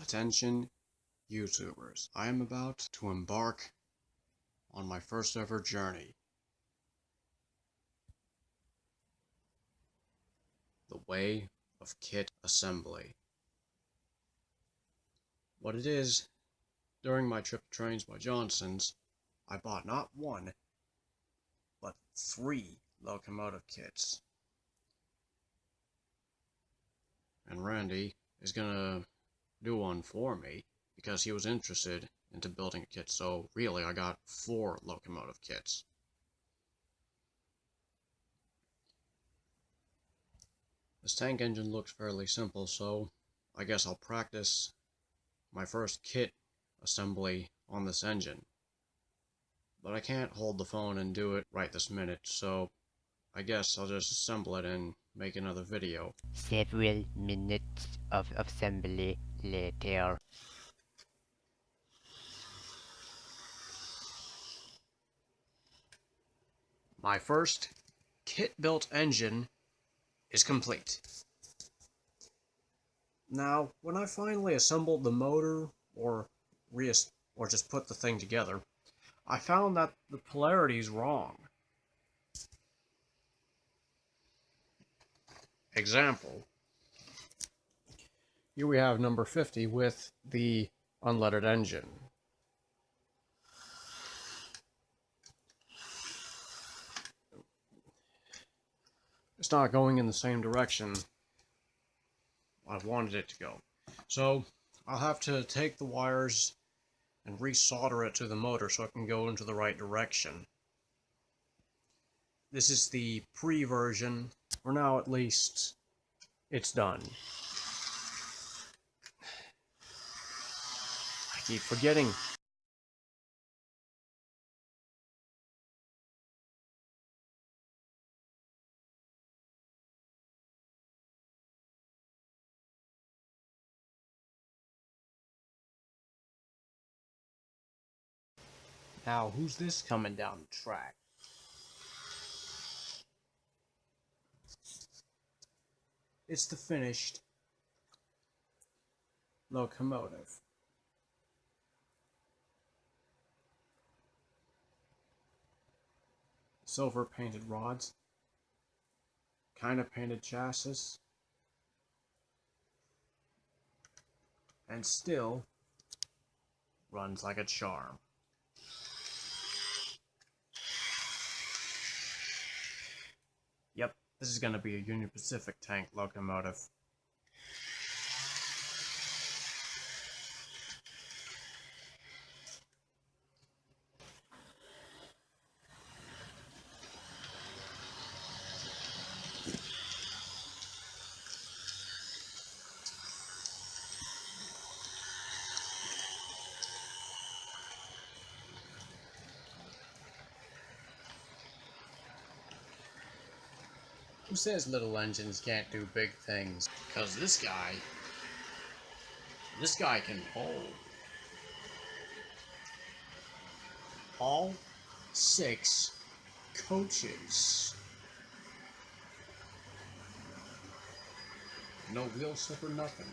Attention, YouTubers. I am about to embark on my first ever journey. The way of kit assembly. What it is, during my trip to Trains by Johnson's, I bought not one, but 3 locomotive kits. And Randy is gonna do one for me because he was interested into building a kit, so really I got 4 locomotive kits. This tank engine looks fairly simple, so I guess I'll practice my first kit assembly on this engine. But I can't hold the phone and do it right this minute, so I guess I'll just assemble it and make another video. Several minutes of assembly later. My first kit-built engine is complete. Now, when I finally assembled the motor, or just put the thing together, I found that the polarity is wrong. Example. Here we have number 50 with the unleaded engine. It's not going in the same direction I wanted it to go. So I'll have to take the wires and resolder it to the motor so it can go into the right direction. This is the pre-version. For now, at least, it's done. I keep forgetting. Now, who's this coming down the track? It's the finished locomotive. Silver painted rods, kind of painted chassis, and still runs like a charm. Yep, this is going to be a Union Pacific tank locomotive. Who says little engines can't do big things? Because this guy can hold all 6 coaches. No wheel slip or nothing.